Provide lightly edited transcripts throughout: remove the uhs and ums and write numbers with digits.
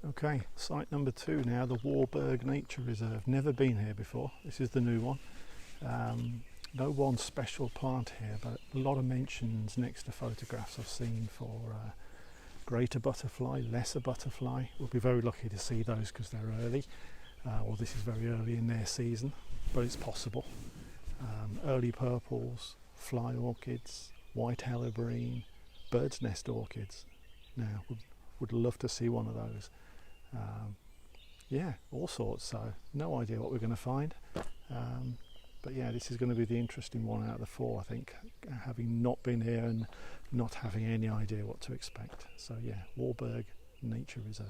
Okay, site number 2 now, the Warburg Nature Reserve. Never been here before. This is the new one. No one special plant here, but a lot of mentions next to photographs I've seen for greater butterfly, lesser butterfly. We'll be very lucky to see those because they're early. Well, this is very early in their season, but it's possible. Early purples, fly orchids, white helleborine, bird's nest orchids. Now, would love to see one of those. Yeah, all sorts, so no idea what we're going to find. But yeah, this is going to be the interesting one out of the 4, I think, having not been here and not having any idea what to expect. So yeah, Warburg Nature Reserve.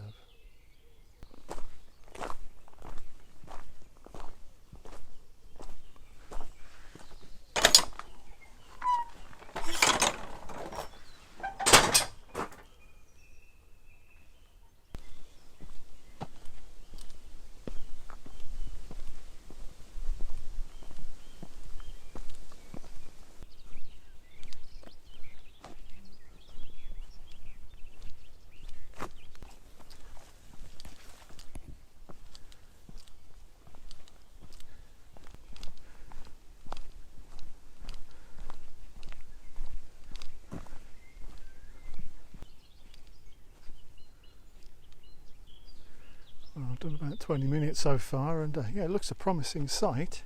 I've done about 20 minutes so far, and yeah, it looks a promising site,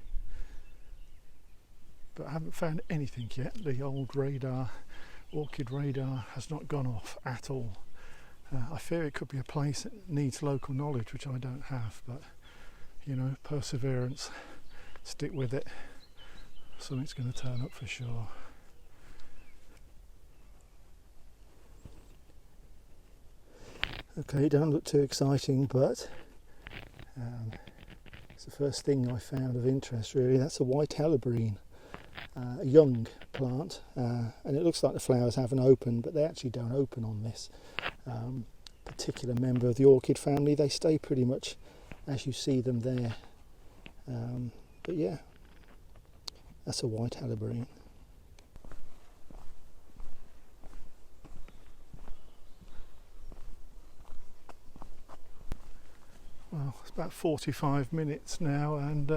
but I haven't found anything yet. The old radar, orchid radar, has not gone off at all. I fear it could be a place that needs local knowledge, which I don't have, but you know, perseverance, stick with it, something's going to turn up for sure. Okay, it don't look too exciting, but it's the first thing I found of interest really. That's a white helleborine, a young plant, and it looks like the flowers haven't opened, but they actually don't open on this particular member of the orchid family. They stay pretty much as you see them there. But yeah, that's a white helleborine. Well, it's about 45 minutes now, and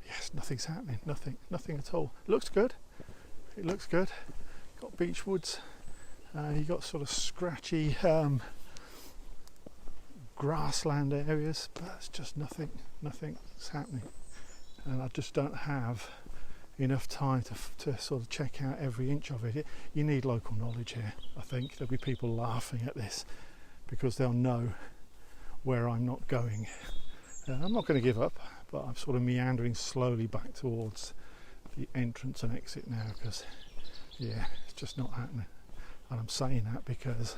yes, nothing's happening. Nothing at all. It looks good. It looks good. Got beech woods. You got sort of scratchy grassland areas, but it's just nothing's happening. And I just don't have enough time to sort of check out every inch of it. You need local knowledge here. I think there'll be people laughing at this because they'll know where I'm not going. I'm not going to give up, but I'm sort of meandering slowly back towards the entrance and exit now because yeah, it's just not happening. And I'm saying that because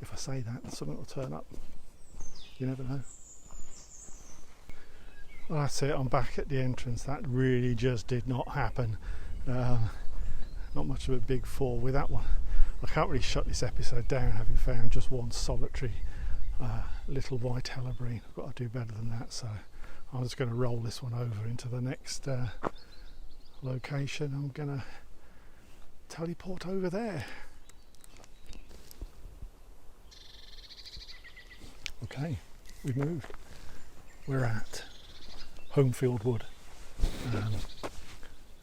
if I say that, something will turn up. You never know. Well, that's it, I'm back at the entrance. That really just did not happen. Not much of a big fall with that one. I can't really shut this episode down having found just one solitary little white helleborine. I've got to do better than that, so I'm just going to roll this one over into the next location. I'm going to teleport over there. Okay, we've moved. We're at Homefield Wood.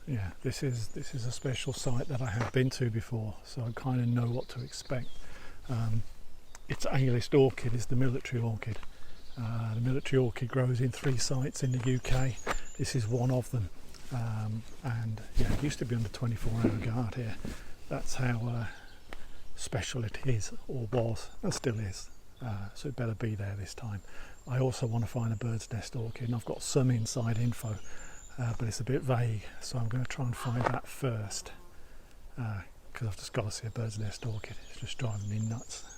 Yeah, this is a special site that I have been to before, so I kind of know what to expect. Its A-list orchid is the military orchid. The military orchid grows in 3 sites in the UK. This is one of them. And yeah, it used to be under 24-hour guard here. That's how special it is, or was, and still is. So it better be there this time. I also want to find a bird's nest orchid, and I've got some inside info, but it's a bit vague, so I'm going to try and find that first, because I've just got to see a bird's nest orchid. It's just driving me nuts.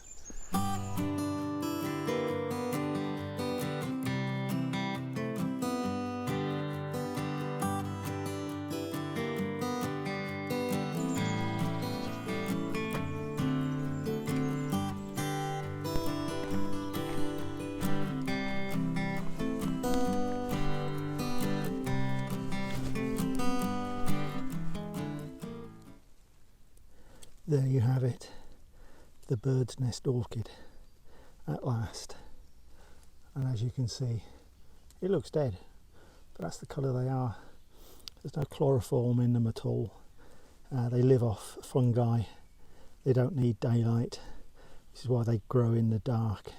There you have it, the bird's nest orchid. at last, and as you can see it looks dead, but that's the colour they are. There's no chloroform in them at all. They live off fungi, they don't need daylight. This is why they grow in the dark.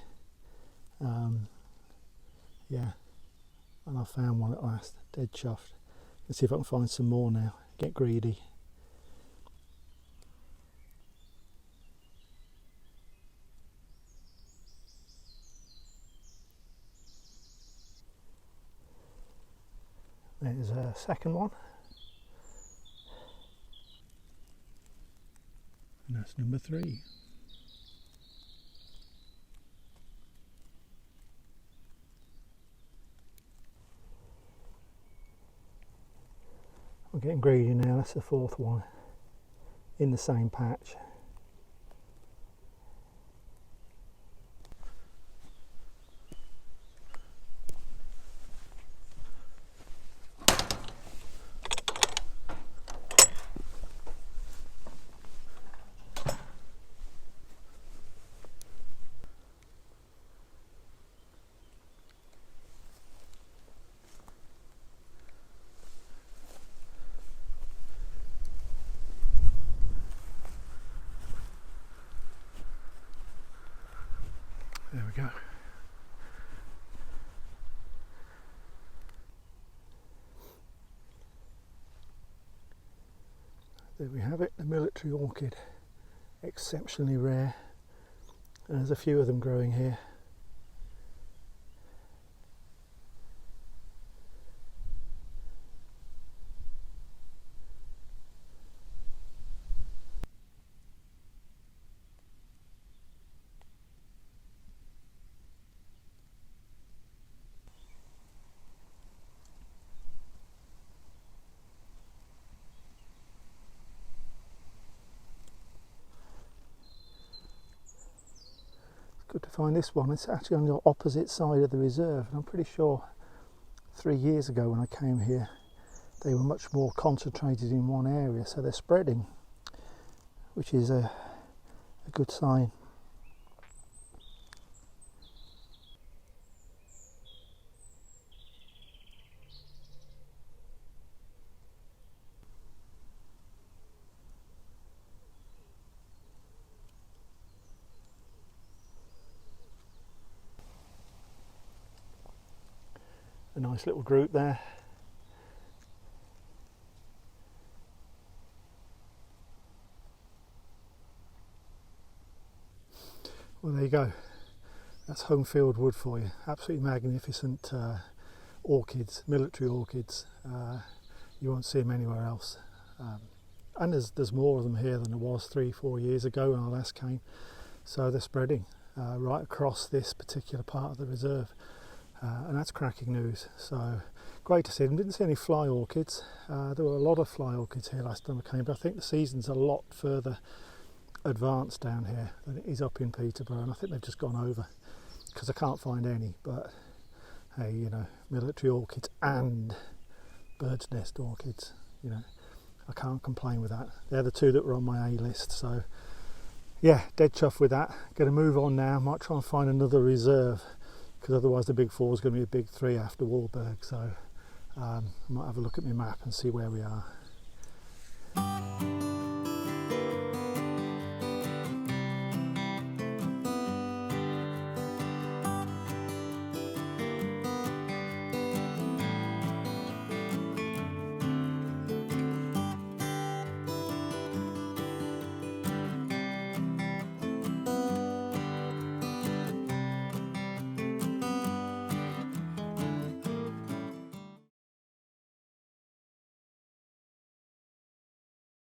Yeah, and I found one at last, dead chuffed. Let's see if I can find some more now, get greedy. There's a second one, and that's number 3. I'm getting greedy now, that's the 4th one in the same patch. There we go. There we have it, the military orchid. Exceptionally rare. And there's a few of them growing here. Good to find this one. It's actually on the opposite side of the reserve, and I'm pretty sure 3 years ago when I came here they were much more concentrated in one area, so they're spreading, which is a good sign. A nice little group there. Well, there you go. That's Homefield Wood for you. Absolutely magnificent orchids, military orchids. You won't see them anywhere else. And there's more of them here than there was 3-4 years ago when I last came. So they're spreading right across this particular part of the reserve. And that's cracking news, so great to see them. Didn't see any fly orchids. There were a lot of fly orchids here last time I came, but I think the season's a lot further advanced down here than it is up in Peterborough, and I think they've just gone over because I can't find any. But hey, you know, military orchids and bird's nest orchids, you know, I can't complain with that. They're the 2 that were on my A list, so yeah, dead chuffed with that. Going to move on now. Might try and find another reserve, because otherwise the big 4 is going to be a big 3 after Warburg, so I might have a look at my map and see where we are.